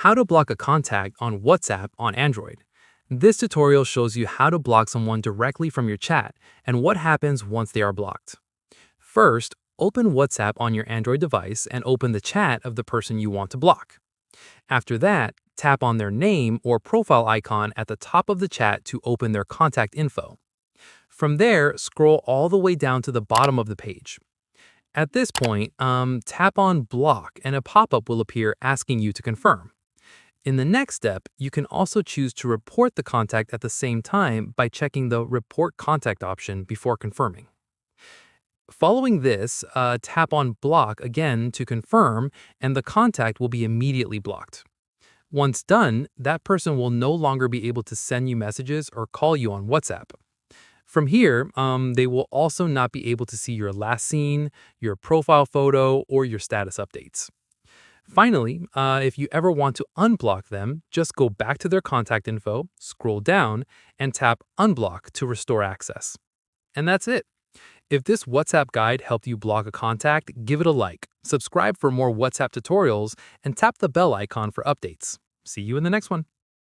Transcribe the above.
How to block a contact on WhatsApp on Android. This tutorial shows you how to block someone directly from your chat and what happens once they are blocked. First, open WhatsApp on your Android device and open the chat of the person you want to block. After that, tap on their name or profile icon at the top of the chat to open their contact info. From there, scroll all the way down to the bottom of the page. At this point, tap on Block and a pop-up will appear asking you to confirm. In the next step, you can also choose to report the contact at the same time by checking the Report Contact option before confirming. Following this, tap on Block again to confirm, and the contact will be immediately blocked. Once done, that person will no longer be able to send you messages or call you on WhatsApp. From here, they will also not be able to see your last seen, your profile photo, or your status updates. Finally, if you ever want to unblock them, just go back to their contact info, scroll down, and tap Unblock to restore access. And that's it. If this WhatsApp guide helped you block a contact, give it a like, subscribe for more WhatsApp tutorials, and tap the bell icon for updates. See you in the next one.